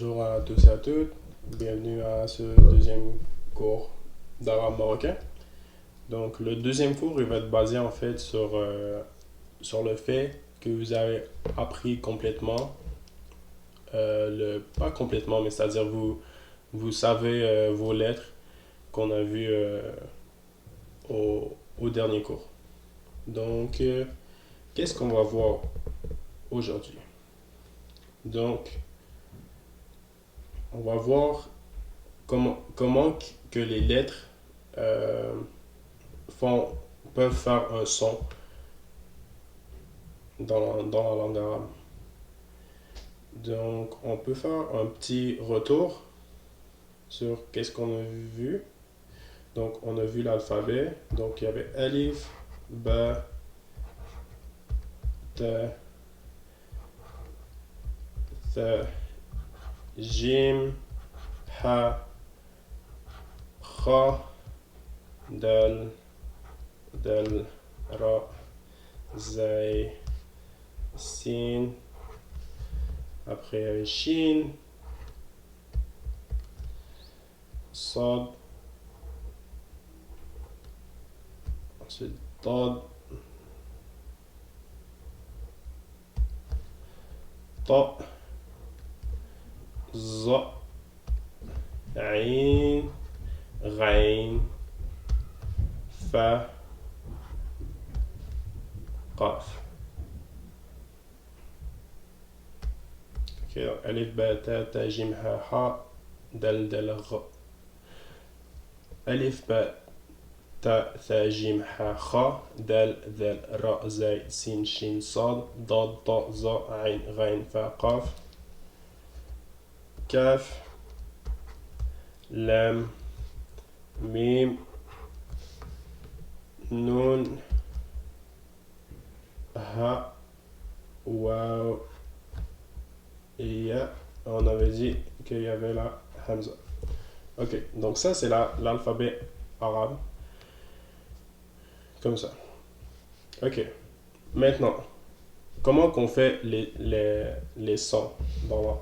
Bonjour à tous et à toutes, bienvenue à ce deuxième cours d'arabe marocain. Donc le deuxième cours il va être basé en fait sur le fait que vous avez appris complètement, pas complètement, mais c'est-à-dire vous savez vos lettres qu'on a vues au dernier cours. Donc qu'est-ce qu'on va voir aujourd'hui? Donc on va voir comment que les lettres euh, font, peuvent faire un son dans la langue arabe. Donc, on peut faire un petit retour sur qu'est-ce qu'on a vu. Donc, on a vu l'alphabet. Donc, il y avait Alif, Ba, Ta, Tha, Jim, Ha, Kha, Dal, Dal, Ra, Zay, Sin. Après, il y avait Shin, Sad, ensuite Tad, Ta, Za, Ain, Ghain, Fa, Qaf. Ok, donc Alif, Ba, Ta, Jim, Ha, Dal, Dal, Ra. Alif, Ba, Ta, Jim, Kha, Dal, Dal, Ra, Zay, Sin, Shin, Sad, Dad, Ta, Za, Ain, Ghain, Fa, Qaf. Kaf, Lam, Mim, Nun, Ha, Waw, et Ya. On avait dit qu'il y avait la Hamza. Ok, donc ça c'est l'alphabet arabe. Comme ça. Ok, maintenant, comment qu'on fait les sons dans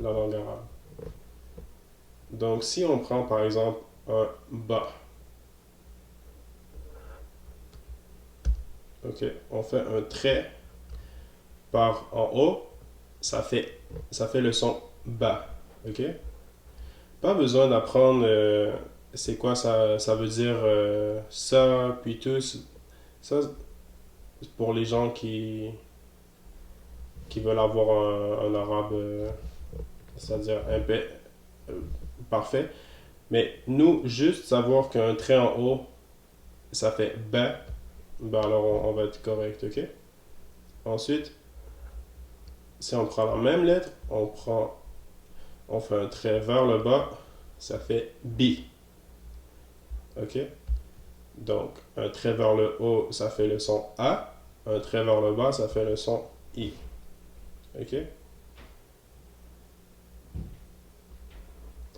la langue arabe? Donc si on prend par exemple un ba, ok, on fait un trait par en haut, ça fait le son ba, ok? Pas besoin d'apprendre c'est quoi ça veut dire ça, puis tout. Ça, c'est pour les gens qui veulent avoir un arabe, c'est-à-dire euh, parfait. Mais nous, juste savoir qu'un trait en haut, ça fait ba, ben alors on va être correct, ok? Ensuite, si on prend la même lettre, on fait un trait vers le bas, ça fait bi, ok? Donc, un trait vers le haut, ça fait le son A. Un trait vers le bas, ça fait le son I. Ok?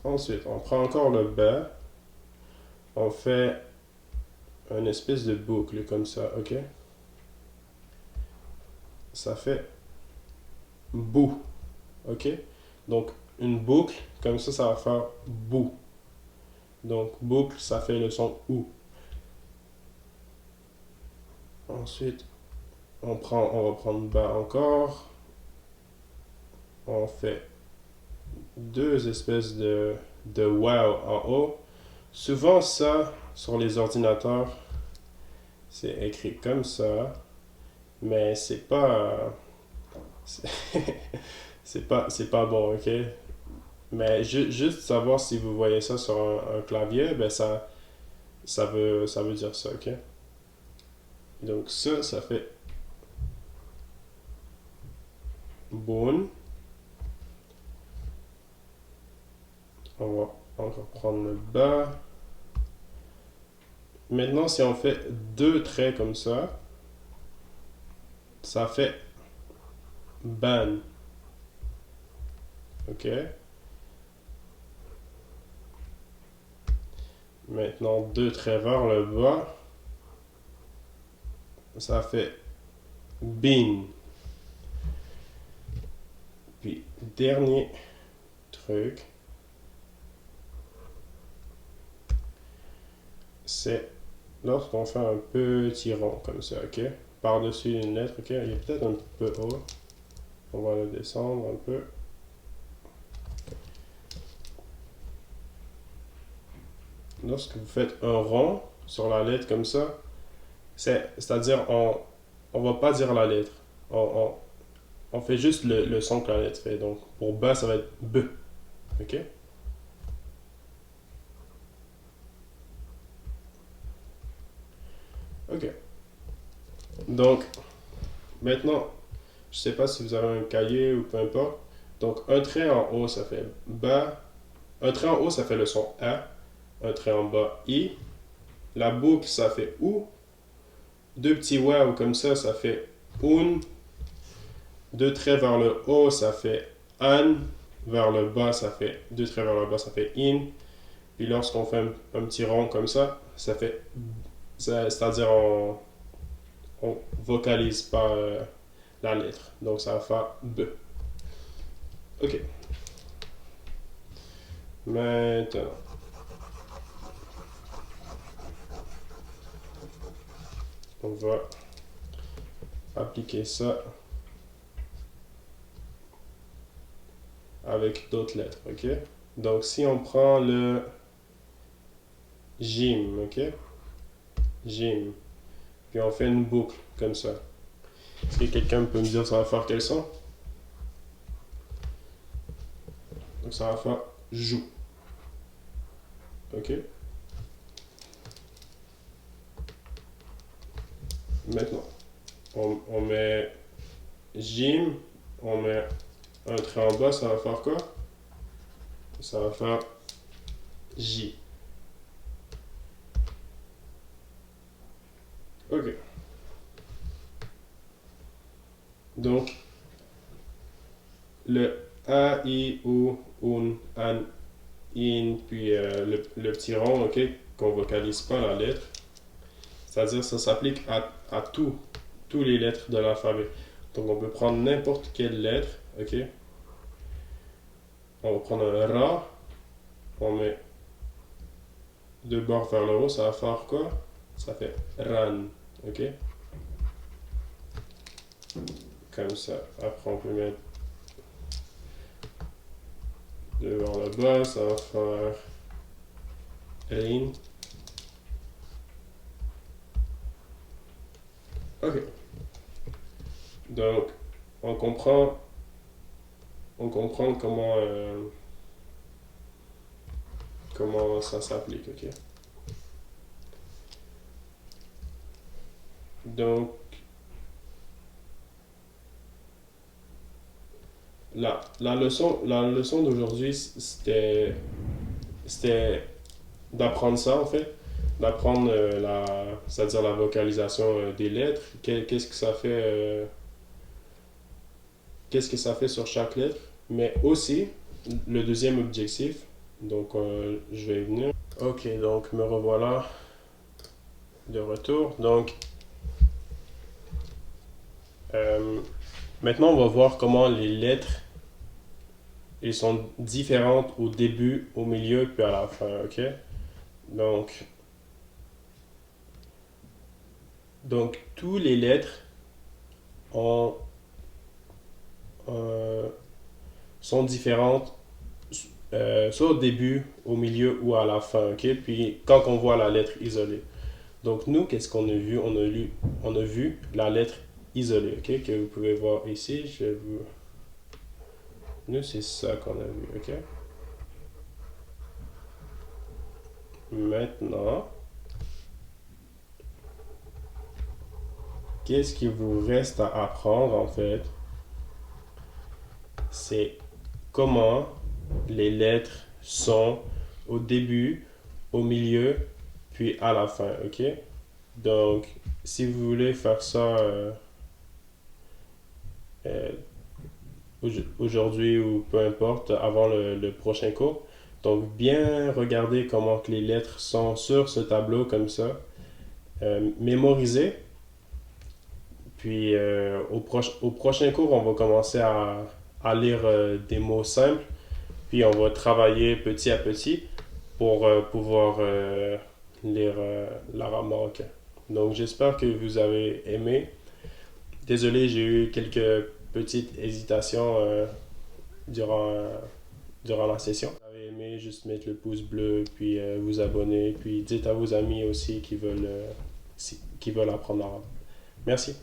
Ensuite, on prend encore le bas. On fait une espèce de boucle comme ça, ok? Ça fait bou, ok? Donc, une boucle, comme ça va faire bou. Donc, boucle, ça fait le son ou. Ensuite, on va prendre bas encore. On fait deux espèces de wow en haut. Souvent, ça, sur les ordinateurs, c'est écrit comme ça, mais c'est pas. C'est c'est pas bon, ok? Mais juste savoir si vous voyez ça sur un clavier, ben ça veut dire ça, ok? Donc ça fait boon. On va encore prendre le bas. Maintenant, si on fait deux traits comme ça fait ban, ok? Maintenant, deux traits vers le bas, ça fait bin. Puis dernier truc, c'est lorsqu'on fait un petit rond comme ça, ok? Par-dessus une lettre, ok? Il est peut-être un peu haut. On va le descendre un peu. Lorsque vous faites un rond sur la lettre comme ça, c'est-à-dire on va pas dire la lettre. On fait juste le son que la lettre fait. Donc pour bas, ça va être B. Ok? Ok. Donc maintenant, je sais pas si vous avez un cahier ou peu importe. Donc un trait en haut, ça fait bas. Un trait en haut, ça fait le son A. Un trait en bas, I. La boucle, ça fait OU. Deux petits wow comme ça fait UN. Deux traits vers le haut, ça fait AN. Vers le bas, ça fait deux traits vers le bas, ça fait IN. Puis lorsqu'on fait un petit rond comme ça fait. C'est-à-dire on vocalise pas la lettre. Donc ça va faire B. Ok. Maintenant, on va appliquer ça avec d'autres lettres, ok? Donc si on prend le gym, ok? Gym. Puis on fait une boucle comme ça. Est-ce que quelqu'un peut me dire ça va faire quel son? Donc ça va faire joue. Ok? Maintenant, on met gym, on met un trait en bas, ça va faire quoi? Ça va faire J. Ok. Donc, le A, I, U, UN, AN, IN, puis le petit rond, ok, qu'on vocalise pas la lettre. C'est-à-dire ça s'applique à tous les lettres de l'alphabet. Donc on peut prendre n'importe quelle lettre, ok. On va prendre un Ra, on met deux bords vers le haut, ça va faire quoi? Ça fait RAN, ok. Comme ça. Après on peut mettre deux vers le bas, ça va faire RIN. Ok. Donc, on comprend comment ça s'applique, ok? Donc, la leçon d'aujourd'hui, c'était d'apprendre ça, en fait. D'apprendre c'est-à-dire la vocalisation des lettres. Qu'est-ce que ça fait sur chaque lettre. Mais aussi, le deuxième objectif, donc je vais y venir. Ok, donc me revoilà de retour. Donc, maintenant on va voir comment les lettres elles sont différentes au début, au milieu, puis à la fin, ok? Donc, toutes les lettres ont, sont différentes soit au début, au milieu ou à la fin, ok? Puis quand on voit la lettre isolée. Donc nous, qu'est-ce qu'on a vu? On a vu la lettre isolée, ok? Que vous pouvez voir ici. Nous, c'est ça qu'on a vu, ok? Maintenant, qu'est-ce qu'il vous reste à apprendre en fait? C'est comment les lettres sont au début, au milieu, puis à la fin, ok? Donc, si vous voulez faire ça euh, aujourd'hui ou peu importe, avant le prochain cours, donc bien regarder comment que les lettres sont sur ce tableau comme ça, mémoriser, puis au prochain cours, on va commencer à lire des mots simples, puis on va travailler petit à petit pour pouvoir lire l'arabe marocain. Donc j'espère que vous avez aimé. Désolé, j'ai eu quelques petites hésitations durant, durant la session. Si vous avez aimé, juste mettre le pouce bleu, puis vous abonner, puis dites à vos amis aussi qui veulent apprendre l'arabe. Merci.